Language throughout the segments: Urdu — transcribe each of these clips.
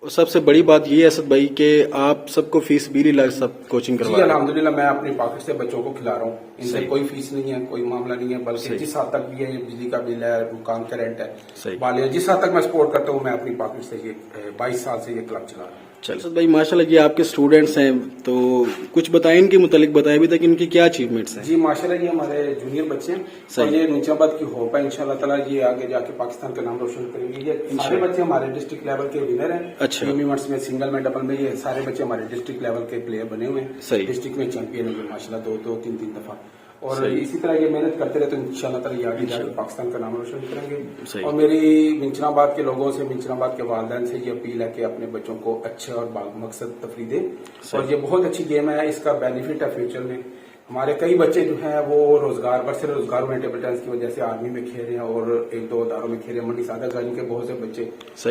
اور سب سے بڑی بات یہ ہے اسد بھائی کہ آپ سب کو فیس بھی نہیں لگ سب کوچنگ کروا جی الحمدللہ میں اپنی پاکٹ سے بچوں کو کھلا رہا ہوں، ان سے کوئی فیس نہیں ہے، کوئی معاملہ نہیں ہے، بلکہ جس حد تک بھی ہے بجلی کا بل ہے، مکان کا رینٹ ہے، بالغ جس حد تک میں سپورٹ کرتا ہوں میں اپنی پاکٹ سے یہ 22 سال سے یہ کلب چلا رہا ہوں۔ چل اسد بھائی ماشاء اللہ یہ آپ کے اسٹوڈینٹس ہیں تو کچھ بتائیں ان کے متعلق بتائیں ابھی تک ان کی کیا اچیومنٹس ہیں؟ جی ماشاء اللہ یہ ہمارے جونیئر بچے ہیں اور یہ نیچے آباد کی ہوپ ہے، انشاءاللہ تعالیٰ یہ آگے جا کے پاکستان کا نام روشن کریں گے۔ یہ سارے بچے ہمارے ڈسٹرکٹ لیول کے ونر ہیں، اچھا ٹیم ایونٹس میں سنگل میں ڈبل میں یہ سارے بچے ہمارے ڈسٹرکٹ لیول کے پلیئر بنے ہوئے ہیں، ڈسٹرکٹ میں چیمپئن ہوئے ماشاءاللہ دو تین دفعہ، اور اسی طرح یہ محنت کرتے رہے تو انشاءاللہ تعالیٰ یہ آگے جا کے پاکستان کا نام روشن کریں گے۔ اور میری منچن آباد کے لوگوں سے، منچن آباد کے والدین سے یہ اپیل ہے کہ اپنے بچوں کو اچھے اور مقصد تفریح دیں، اور یہ بہت اچھی گیم ہے، اس کا بینیفٹ ہے فیوچر میں۔ ہمارے کئی بچے جو ہیں وہ روزگار برسر روزگار میں ٹیبل ٹینس کی وجہ سے آرمی میں کھیل رہے ہیں اور ایک دو اداروں میں کھیل رہے ہیں۔ منڈی سعادت گنج کے بہت سے بچے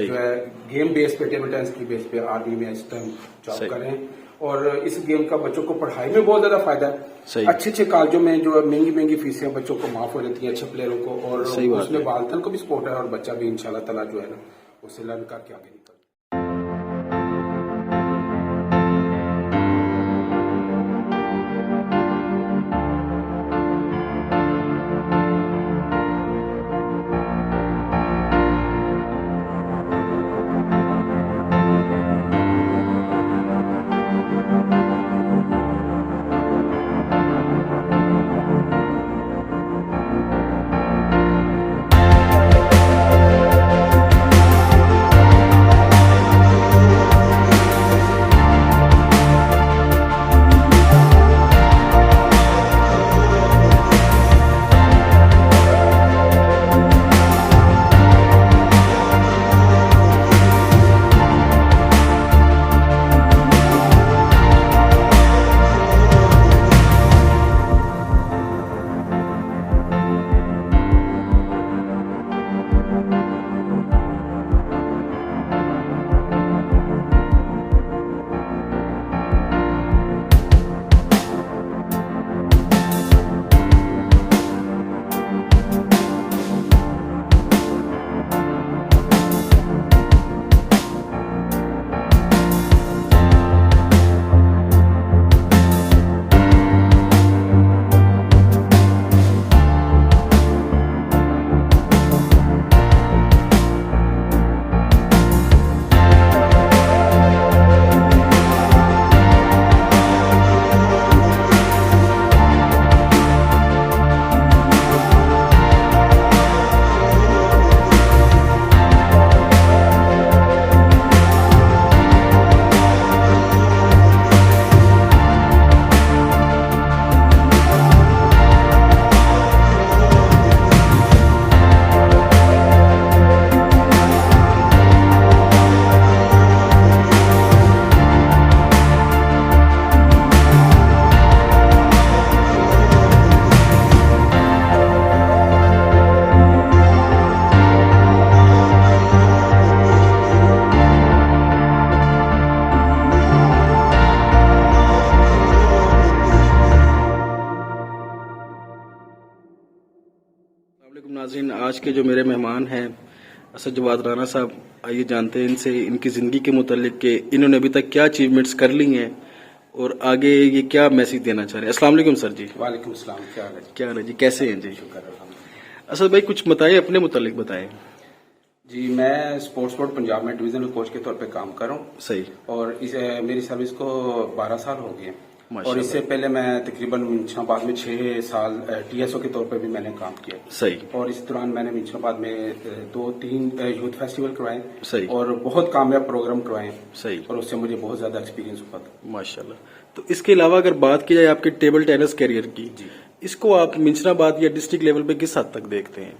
جو ہے گیم بیس پہ ٹیبل ٹینس کی بیس پہ آرمی میں اس ٹائم جاب کر رہے ہیں، اور اس گیم کا بچوں کو پڑھائی میں بہت زیادہ فائدہ ہے۔ اچھے کالجوں میں جو مہنگی فیسیں بچوں کو معاف ہو جاتی ہیں اچھے پلیئروں کو، اور اس میں والدین کو بھی سپورٹ ہے اور بچہ بھی انشاءاللہ تعالیٰ جو ہے نا اسے لرن کر کے آگے نکل۔ السلام علیکم ناظرین، آج کے جو میرے مہمان ہیں اسد جواد رانا صاحب، آئیے جانتے ہیں ان سے ان کی زندگی کے متعلق کہ انہوں نے ابھی تک کیا اچیومنٹس کر لی ہیں اور آگے یہ کیا میسج دینا چاہ رہے ہیں۔ السلام علیکم سر جی۔ وعلیکم السلام، کیا حال ہے؟ کیا حال ہے جی، کیسے ہیں جی؟ شکر الحمدللہ۔ اسد بھائی کچھ بتائیں، اپنے متعلق بتائیں۔ جی میں اسپورٹس بورڈ پنجاب میں ڈویژنل کوچ کے طور پہ کام کر رہا ہوں، صحیح، اور میری سروس کو 12 سال ہو گئے ہیں، اور اس سے پہلے میں تقریباً منچن آباد میں 6 سال ٹی ایس او کے طور پہ بھی میں نے کام کیا، صحیح، اور اس دوران میں نے منچن آباد میں 2-3 یوتھ فیسٹیول کروائے، صحیح، اور بہت کامیاب پروگرام کروائے، صحیح، اور اس سے مجھے بہت زیادہ ایکسپیرینس ہوا تھا ماشاءاللہ۔ تو اس کے علاوہ اگر بات کی جائے آپ کے ٹیبل ٹینس کیریئر کی، اس کو آپ منچن آباد یا ڈسٹرکٹ لیول پہ کس حد تک دیکھتے ہیں؟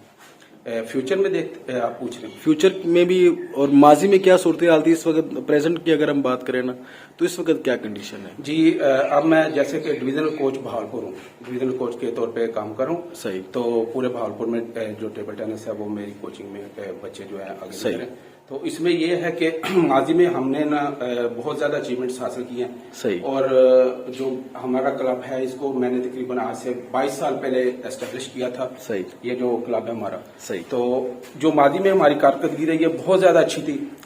فیوچر میں دیکھتے آپ پوچھ رہے ہیں؟ فیوچر میں بھی اور ماضی میں کیا صورتحال تھی، اس وقت پریزنٹ کی اگر ہم بات کریں نا تو اس وقت کیا کنڈیشن ہے؟ جی اب میں جیسے کہ ڈویژنل کوچ بہاولپور ہوں، ڈویژنل کوچ کے طور پہ کام کر رہا ہوں، صحیح، تو پورے بہاولپور میں جو ٹیبل ٹینس ہے وہ میری کوچنگ میں بچے جو ہیں آگے نکل رہے ہیں۔ تو اس میں یہ ہے کہ ماضی میں ہم نے نا بہت زیادہ اچیومنٹس حاصل کیے ہیں، صحیح، اور جو ہمارا کلب ہے اس کو میں نے تقریباً آج سے 22 سال پہلے اسٹیبلش کیا تھا، صحیح، یہ جو کلب ہے ہمارا، صحیح، تو جو ماضی میں ہماری کارکردگی رہی ہے بہت زیادہ اچھی تھی،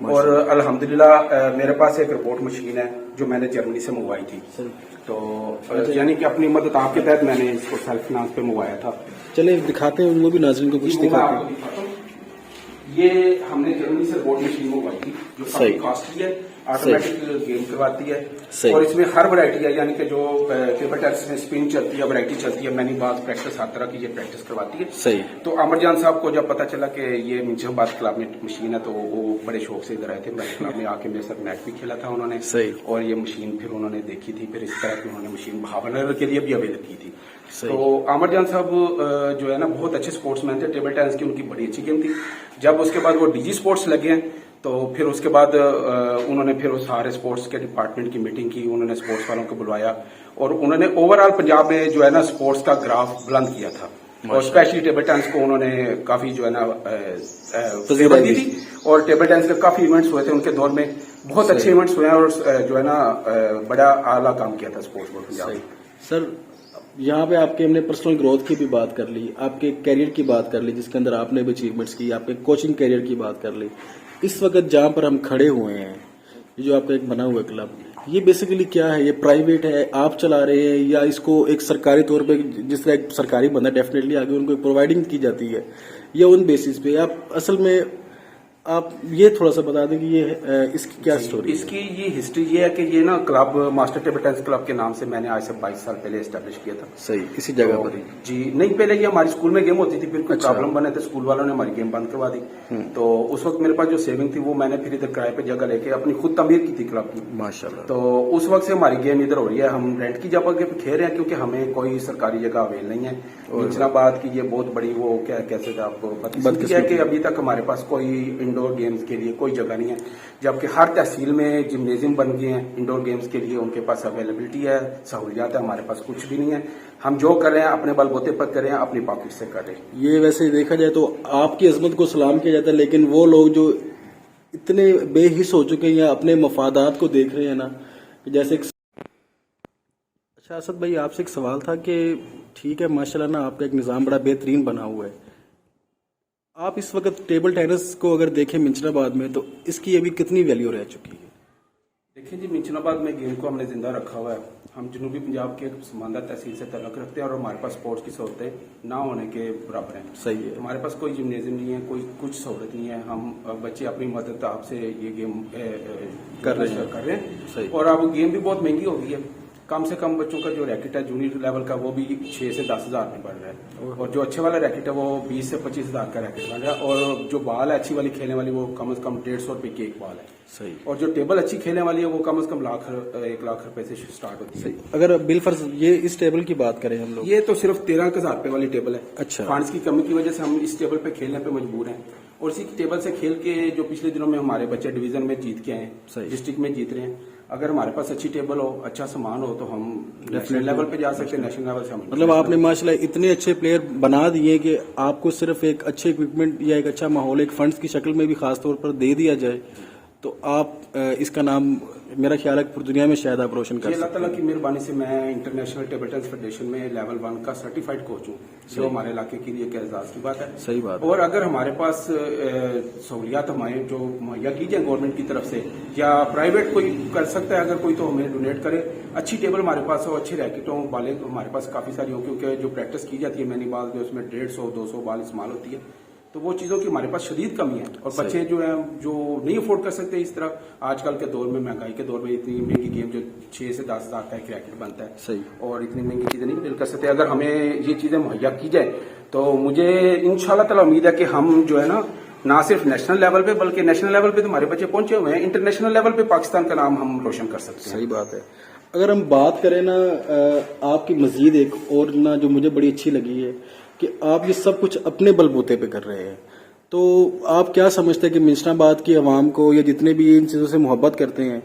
اور الحمدللہ میرے پاس ایک رپورٹ مشین ہے جو میں نے جرمنی سے منگوائی تھی. تو یعنی کہ اپنی مدد آپ کے تحت میں نے اس کو سیلف فائنانس پہ منگوایا تھا. چلے دکھاتے ہیں ان کو بھی, ناظرین کو کچھ دکھاتے ہیں. یہ ہم نے جرمنی سے رپورٹ مشین منگوائی تھی جو کافی کاسٹلی ہے, آٹومیٹک گیم کرواتی ہے, اور اس میں ہر ورائٹی ہے, یعنی کہ جو ٹیبل ٹینس میں اسپن چلتی ہے, ورائٹی چلتی ہے, مینی باز, پریکٹس, ہر طرح کی یہ پریکٹس کرواتی ہے. تو عامر جان صاحب کو جب پتا چلا کہ یہ منچم باد کلب میں مشین ہے تو وہ بڑے شوق سے ادھر آئے تھے. میرے کلب میں آ کے میرے ساتھ میچ بھی کھیلا تھا انہوں نے, اور یہ مشین پھر انہوں نے دیکھی تھی, پھر اس طرح کی انہوں نے مشین بہاول نگر کے لیے بھی اویلیبل کی تھی. تو عامر جان صاحب جو ہے نا بہت اچھے اسپورٹس مین تھے. ٹیبل ٹینس کی ان کی بڑی اچھی گیم تھی. جب اس کے بعد وہ ڈی جی اسپورٹس لگے ہیں تو پھر اس کے بعد انہوں نے پھر سارے اسپورٹس کے ڈپارٹمنٹ کی میٹنگ کی, انہوں نے اسپورٹس والوں کو بلوایا, اور انہوں نے اوور آل پنجاب میں جو ہے نا اسپورٹس کا گراف بلند کیا تھا, اور اسپیشلی ٹیبل ٹینس کو انہوں نے کافی جو ہے نا فیور دی تھی. اور ٹیبل ٹینس کے کافی ایونٹس ہوئے تھے ان کے دور میں, بہت اچھے ایونٹس ہوئے ہیں, اور جو ہے نا بڑا اعلیٰ کام کیا تھا اسپورٹس بورڈ پنجاب. سر یہاں پہ آپ کے ہم نے پرسنل گروتھ کی بھی بات کر لی, آپ کے کیریئر کی بات کر لی جس کے اندر آپ نے بھی اچیومنٹس کی, آپ کے کوچنگ کیریئر کی بات کر لی. اس وقت جہاں پر ہم کھڑے ہوئے ہیں, یہ جو آپ کا ایک بنا ہوا کلب, یہ بیسیکلی کیا ہے؟ یہ پرائیویٹ ہے, آپ چلا رہے ہیں, یا اس کو ایک سرکاری طور پہ جس طرح ایک سرکاری بندہ ڈیفینیٹلی آگے ان کو پرووائڈنگ کی جاتی ہے, یا ان بیسس پہ آپ اصل میں آپ یہ تھوڑا سا بتا دیں کہ یہ اس کی کیا سٹوری؟ اس کی یہ ہسٹری یہ ہے کہ یہ نا club master table tennis club کے نام سے میں نے آج سے 22 سال پہلے اسٹیبلش کیا تھا. صحیح, اسی جگہ پر جی نہیں, پہلے یہ ہماری اسکول میں گیم ہوتی تھی, پھر کوئی پرابلم بنے تو اسکول والوں نے ہماری گیم بند کروا دی. تو اس وقت میرے پاس جو سیونگ تھی وہ میں نے پھر ادھر کرائے پہ جگہ لے کے اپنی خود تعمیر کی تھی کلب کی, ماشاءاللہ. تو اس وقت سے ہماری گیم ادھر ہو رہی ہے. ہم رینٹ کی جگہ پہ کھیل رہے ہیں کیونکہ ہمیں کوئی سرکاری جگہ اویل نہیں ہے. منچنا باد کی یہ بہت بڑی وہ کیا کیسے تھا آپ کو پتہ ہے کہ ابھی تک ہمارے پاس کوئی انڈور گیمز کے لیے کوئی جگہ نہیں ہے, جبکہ ہر تحصیل میں جمنیزیم بن گئے ہیں انڈور گیمز کے لیے, ان کے پاس اویلیبلٹی ہے, سہولیات ہے. ہمارے پاس کچھ بھی نہیں ہے. ہم جو کر رہے ہیں اپنے بل بوتے پر کر رہے ہیں, اپنی پاکٹ سے کر رہے ہیں. یہ ویسے دیکھا جائے تو آپ کی عظمت کو سلام کیا جاتا ہے, لیکن وہ لوگ جو اتنے بے حس ہو چکے ہیں یا اپنے مفادات کو دیکھ رہے ہیں نا, جیسے اچھا اسد بھائی آپ سے ایک سوال تھا کہ ٹھیک ہے ماشاءاللہ نا آپ کا ایک نظام بڑا بہترین بنا ہوا ہے, آپ اس وقت ٹیبل ٹینس کو اگر دیکھیں منچن آباد میں تو اس کی ابھی کتنی ویلیو رہ چکی ہے؟ دیکھیں جی, منچن آباد میں گیم کو ہم نے زندہ رکھا ہوا ہے. ہم جنوبی پنجاب کے سماندر تحصیل سے تعلق رکھتے ہیں, اور ہمارے پاس اسپورٹس کی سہولتیں نہ ہونے کے برابر ہیں. صحیح ہے. ہمارے پاس کوئی جمنیزیم نہیں ہے, کوئی کچھ سہولت نہیں ہے. ہم بچے اپنی مدد آپ سے یہ گیم کر رہے ہیں, اور اب گیم بھی بہت مہنگی ہو گئی ہے. کم سے کم بچوں کا جو ریکٹ ہے جونیئر لیول کا وہ بھی 6 سے 10 ہزار میں پڑ رہا ہے, اور جو اچھے والا ریکٹ ہے وہ 20 سے 25 ہزار کا ریکٹ بن رہا ہے, اور جو بال ہے اچھی والی کھیلنے والی وہ کم از کم 150 روپے کی ایک بال ہے. صحیح. اور جو ٹیبل اچھی کھیلنے والی ہے وہ کم از کم 1 لاکھ روپے سے سٹارٹ ہوتی ہے. اگر بالفرض یہ اس ٹیبل کی بات کریں ہم لوگ, یہ تو صرف 13,000 روپے والی ٹیبل ہے. اچھا. فنڈز کی کمی کی وجہ سے ہم اس ٹیبل پہ کھیلنے پہ مجبور ہیں, اور اسی ٹیبل سے کھیل کے جو پچھلے دنوں میں ہمارے بچے ڈویژن میں جیت کے ہیں, ڈسٹرکٹ میں جیت رہے ہیں. اگر ہمارے پاس اچھی ٹیبل ہو, اچھا سامان ہو, تو ہم نیشنل لیول پہ جا سکتے ہیں. نیشنل لیول سے ہم مطلب آپ نے ماشاءاللہ اتنے اچھے پلیئر بنا دیے کہ آپ کو صرف ایک اچھے اکوپمنٹ یا ایک اچھا ماحول ایک فنڈز کی شکل میں بھی خاص طور پر دے دیا جائے تو آپ اس کا نام میرا خیال ہے پوری دنیا میں شاید آپ روشن کر سکتے ہیں. اللہ تعالیٰ کی مہربانی سے میں انٹرنیشنل ٹیبل ٹینس فیڈریشن میں لیول 1 کا سرٹیفائڈ کوچ ہوں, جو ہمارے علاقے کے لیے ایک اعزاز کی بات ہے. صحیح بات. اور اگر ہمارے پاس سہولیات ہمیں جو مہیا کی جائیں گورنمنٹ کی طرف سے, یا پرائیویٹ کوئی کر سکتا ہے, اگر کوئی تو ہمیں ڈونیٹ کرے. اچھی ٹیبل ہمارے پاس ہو, اچھے ریکٹوں بالیں ہمارے پاس کافی ساری ہوں, کیونکہ جو پریکٹس کی جاتی ہے مینی بال میں اس میں 150-200 بال استعمال ہوتی ہے, تو وہ چیزوں کی ہمارے پاس شدید کمی ہے. اور بچے جو ہیں جو نہیں افورڈ کر سکتے اس طرح آج کل کے دور میں, مہنگائی کے دور میں, اتنی مہنگی گیم جو 6 سے 10 ہزار کا ایک ریکٹ بنتا ہے, صحیح, اور اتنی مہنگی چیزیں نہیں ڈیل کر سکتے. اگر ہمیں یہ چیزیں مہیا کی جائے تو مجھے انشاءاللہ تعالی امید ہے کہ ہم جو ہے نا نہ صرف نیشنل لیول پہ بلکہ نیشنل لیول پہ تو ہمارے بچے پہنچے ہوئے ہیں, انٹرنیشنل لیول پہ پاکستان کا نام ہم روشن کر سکتے ہیں. صحیح بات ہے. اگر ہم بات کریں نا آپ کی مزید ایک اور نا جو مجھے بڑی اچھی لگی ہے کہ آپ یہ سب کچھ اپنے بل بوتے پہ کر رہے ہیں, تو آپ کیا سمجھتے ہیں کہ منچن آباد کی عوام کو یا جتنے بھی ان چیزوں سے محبت کرتے ہیں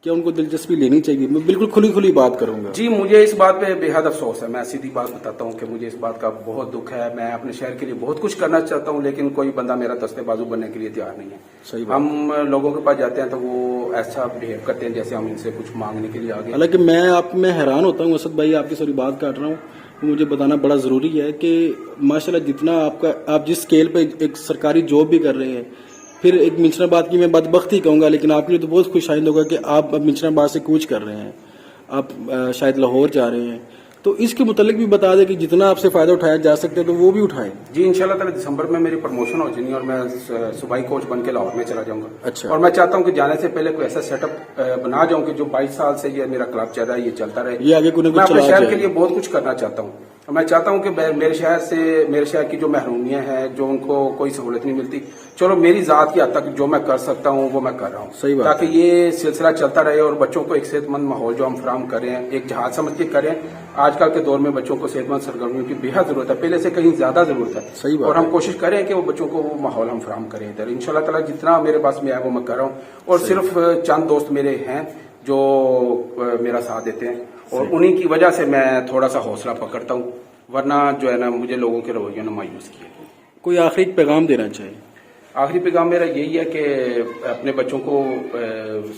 کیا ان کو دلچسپی لینی چاہیے؟ میں بالکل کھلی بات کروں گا. جی مجھے اس بات پہ بے حد افسوس ہے. میں سیدھی بات بتاتا ہوں کہ مجھے اس بات کا بہت دکھ ہے. میں اپنے شہر کے لیے بہت کچھ کرنا چاہتا ہوں, لیکن کوئی بندہ میرا دستے بازو بننے کے لیے تیار نہیں ہے. صحیح. ہم لوگوں کے پاس جاتے ہیں تو وہ ایسا بہیو کرتے ہیں جیسے ہم ان سے کچھ مانگنے کے لیے آگے. حالانکہ میں حیران ہوتا ہوں اسد بھائی, آپ کی ساری بات کاٹ رہا ہوں, مجھے بتانا بڑا ضروری ہے کہ ماشاءاللہ جتنا آپ جس اسکیل پہ ایک سرکاری جاب بھی کر رہے ہیں, پھر ایک منشناباد کی میں بدبختی کہوں گا، لیکن آپ کے لیے تو بہت خوش آئند ہوگا کہ آپ اب منشناباد سے کوچ کر رہے ہیں، آپ شاید لاہور جا رہے ہیں. تو اس کے متعلق بھی بتا دیں کہ جتنا آپ سے فائدہ اٹھایا جا سکتا ہے تو وہ بھی اٹھائیں. جی انشاءاللہ تعالی دسمبر میں میری پروموشن ہو جانی ہے اور میں صوبائی کوچ بن کے لاہور میں چلا جاؤں گا. اچھا. اور میں چاہتا ہوں کہ جانے سے پہلے کوئی ایسا سیٹ اپ بنا جاؤں کہ جو 22 سال سے یہ میرا کلب چل رہا ہے یہ چلتا رہے. یہ آگے کوئی نہ میں کچھ اپنے چلا شہر کے جائے. لیے بہت کچھ کرنا چاہتا ہوں. میں چاہتا ہوں کہ میرے شہر کی جو محرومیاں ہیں، جو ان کو کوئی سہولت نہیں ملتی، چلو میری ذات کی حد تک جو میں کر سکتا ہوں وہ میں کر رہا ہوں. صحیح بات. تاکہ یہ سلسلہ چلتا رہے اور بچوں کو ایک صحت مند ماحول جو ہم فراہم کر رہے ہیں ایک جہاد سمجھ کے کریں. آج کل کے دور میں بچوں کو صحت مند سرگرمیوں کی بے حد ضرورت ہے، پہلے سے کہیں زیادہ ضرورت ہے. صحیح بات. اور ہم کوشش کریں کہ وہ بچوں کو وہ ماحول ہم فراہم کریں ادھر. انشاءاللہ تعالی جتنا میرے پاس میں ہے وہ میں کر رہا ہوں. اور صرف چند دوست میرے ہیں جو میرا ساتھ دیتے ہیں اور انہی کی وجہ سے میں تھوڑا سا حوصلہ پکڑتا ہوں، ورنہ جو ہے نا مجھے لوگوں کے رویوں نے مایوس کیا. کوئی آخری پیغام دینا چاہیے؟ آخری پیغام میرا یہی ہے کہ اپنے بچوں کو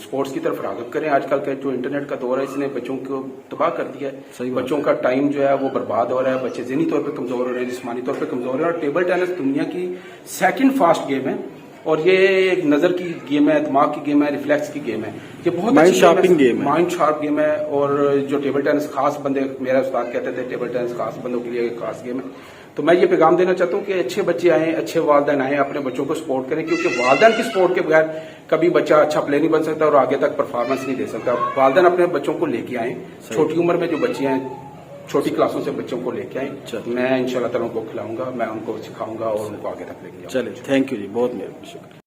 سپورٹس کی طرف راغب کریں. آج کل کا جو انٹرنیٹ کا دور ہے اس نے بچوں کو تباہ کر دیا ہے. بچوں کا ٹائم جو ہے وہ برباد ہو رہا ہے. بچے ذہنی طور پہ کمزور ہو رہے ہیں، جسمانی طور پہ کمزور ہو رہے ہیں. اور ٹیبل ٹینس دنیا کی سیکنڈ فاسٹ گیم ہے اور یہ ایک نظر کی گیم ہے، دماغ کی گیم ہے، ریفلیکس کی گیم ہے. یہ بہت مائنڈ شارپنگ گیم ہے. مائنڈ شارپ گیم ہے. اور جو ٹیبل ٹینس خاص بندے، میرا استاد کہتے تھے ٹیبل ٹینس خاص بندوں کے لیے ایک خاص گیم ہے. تو میں یہ پیغام دینا چاہتا ہوں کہ اچھے بچے آئیں، اچھے والدین آئیں، اپنے بچوں کو سپورٹ کریں، کیونکہ والدین کی سپورٹ کے بغیر کبھی بچہ اچھا پلے نہیں بن سکتا اور آگے تک پرفارمنس نہیں دے سکتا. والدین اپنے بچوں کو لے کے آئیں. چھوٹی عمر میں جو بچے ہیں، چھوٹی کلاسوں سے بچوں کو لے کے آئیں. میں انشاءاللہ تعالیٰ ان کو کھلاؤں گا، میں ان کو سکھاؤں گا اور ان کو آگے تک لے کے جاؤں گا. چلے، تھینک یو جی، بہت مہربانی، شکریہ.